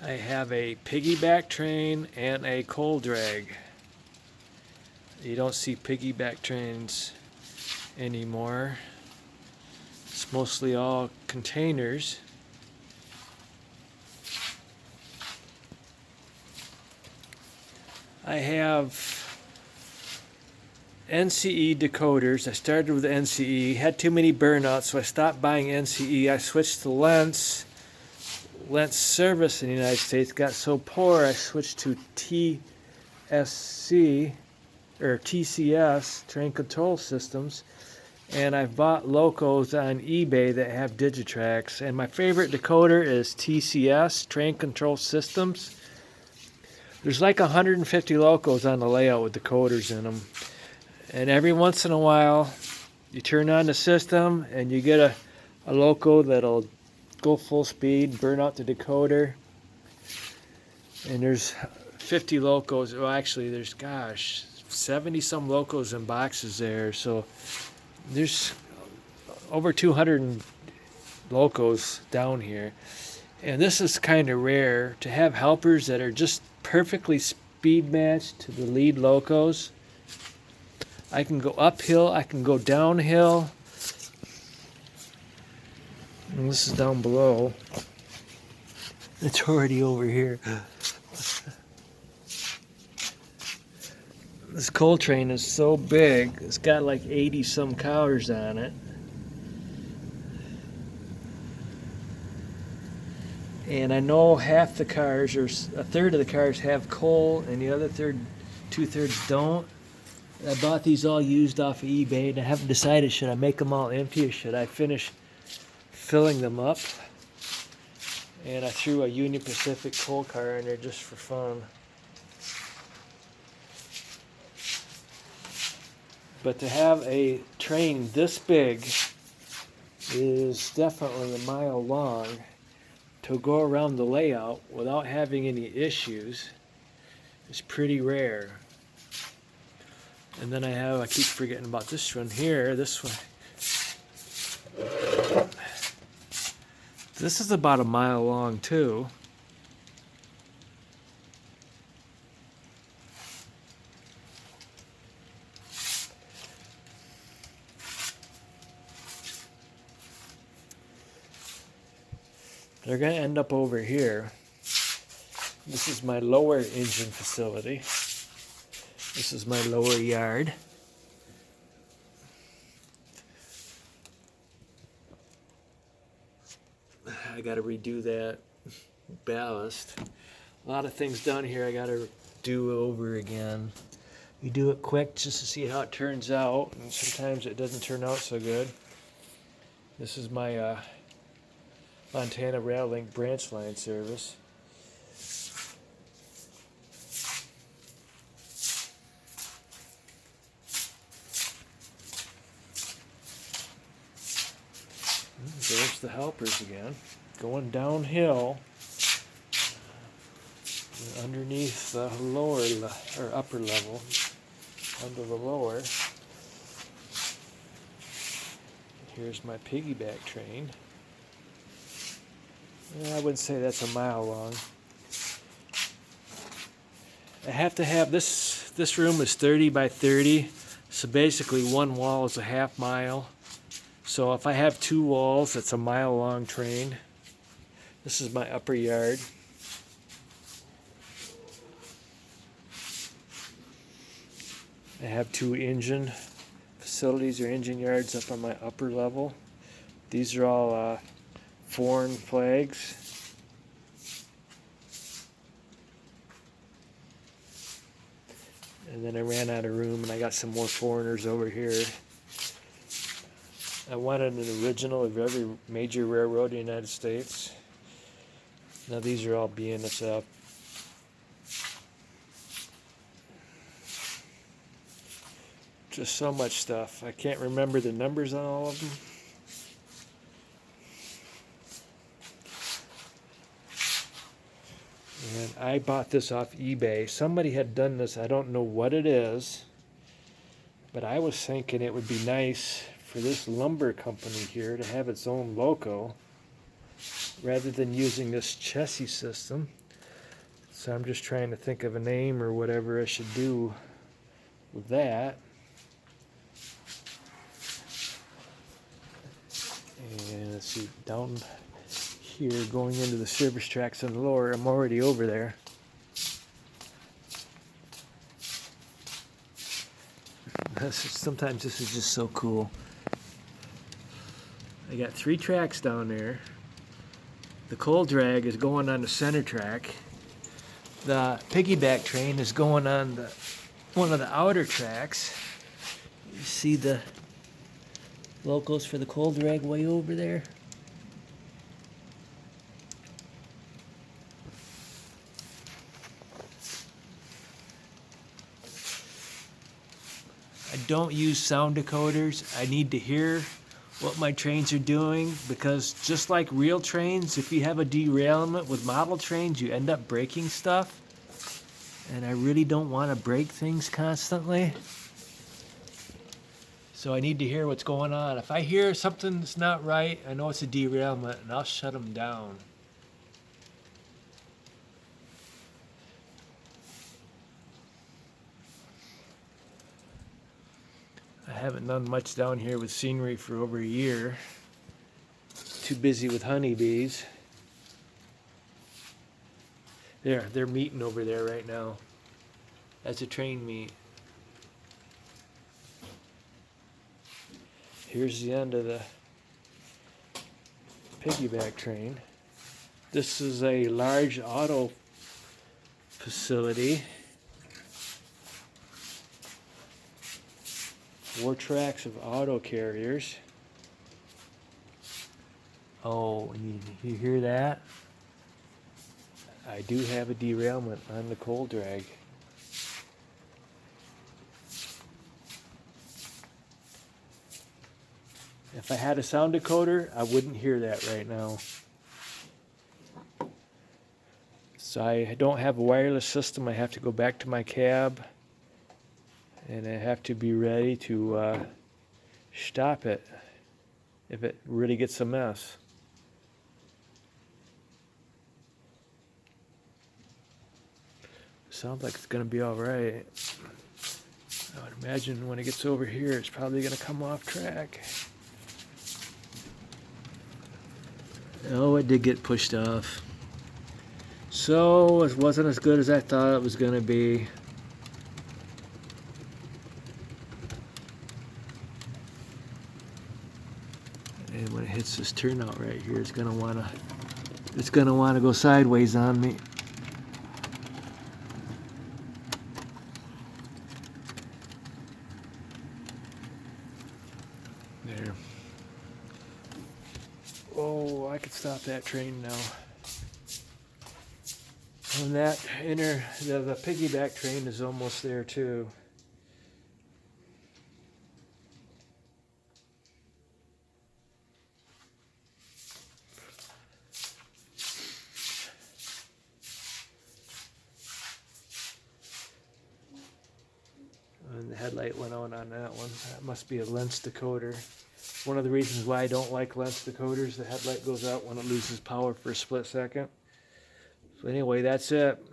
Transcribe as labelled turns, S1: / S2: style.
S1: I have a piggyback train and a coal drag. You don't see piggyback trains anymore. It's mostly all containers. I have NCE decoders. I started with NCE, had too many burnouts, so I stopped buying NCE. I switched to Lens. Lens service in the United States got so poor, I switched to TSC or TCS, Train Control Systems, and I've bought locos on eBay that have Digitrax. And my favorite decoder is TCS, Train Control Systems. There's like 150 locos on the layout with decoders in them. And every once in a while, you turn on the system and you get a loco that'll go full speed, burn out the decoder. And there's 50 locos. Well, actually, there's, 70 some locos in boxes there. So there's over 200 locos down here. And this is kind of rare to have helpers that are just perfectly speed matched to the lead locos. I can go uphill, I can go downhill. And this is down below. It's already over here. This coal train is so big, it's got like 80 some cars on it. And I know half the cars, or a third of the cars have coal, and the other two-thirds don't. I bought these all used off of eBay, and I haven't decided, should I make them all empty or should I finish filling them up? And I threw a Union Pacific coal car in there just for fun. But to have a train this big is definitely a mile long. To go around the layout without having any issues is pretty rare. And then I keep forgetting about this one here, this one. This is about a mile long too. They're going to end up over here. This is my lower engine facility. This is my lower yard. I got to redo that ballast. A lot of things down here I got to do over again. You do it quick just to see how it turns out, and sometimes it doesn't turn out so good. This is my Montana Rail Link branch line service. There's the helpers again, going downhill underneath the lower or upper level, under the lower. Here's my piggyback train. I wouldn't say that's a mile long. I have to have this room is 30 by 30, so basically one wall is a half mile. So if I have two walls, that's a mile long train. This is my upper yard. I have two engine facilities or engine yards up on my upper level. These are all foreign flags. And then I ran out of room and I got some more foreigners over here. I wanted an original of every major railroad in the United States. Now these are all BNSF. Just so much stuff. I can't remember the numbers on all of them. And I bought this off eBay. Somebody had done this. I don't know what it is, but I was thinking it would be nice for this lumber company here to have its own loco rather than using this chassis system. So I'm just trying to think of a name or whatever I should do with that. And let's see, down here going into the service tracks on the lower, I'm already over there. Sometimes this is just so cool. I got 3 tracks down there. The coal drag is going on the center track. The piggyback train is going on one of the outer tracks. You see the locos for the coal drag way over there? I don't use sound decoders. I need to hear what my trains are doing, because just like real trains, if you have a derailment with model trains, you end up breaking stuff. And I really don't want to break things constantly. So I need to hear what's going on. If I hear something's not right, I know it's a derailment, and I'll shut them down. I haven't done much down here with scenery for over a year. Too busy with honeybees. They're meeting over there right now. That's a train meet. Here's the end of the piggyback train. This is a large auto facility. 4 tracks of auto carriers. Oh, you hear that? I do have a derailment on the coal drag. If I had a sound decoder, I wouldn't hear that right now. So I don't have a wireless system. I have to go back to my cab, and I have to be ready to stop it if it really gets a mess. Sounds like it's going to be all right. I would imagine when it gets over here, it's probably going to come off track. Oh, it did get pushed off. So it wasn't as good as I thought it was going to be. And when it hits this turnout right here, it's going to want to go sideways on me. There. Oh, I could stop that train now. And that the piggyback train is almost there too. And the headlight went on that one. That must be a lens decoder. One of the reasons why I don't like lens decoders, the headlight goes out when it loses power for a split second. So anyway, that's it.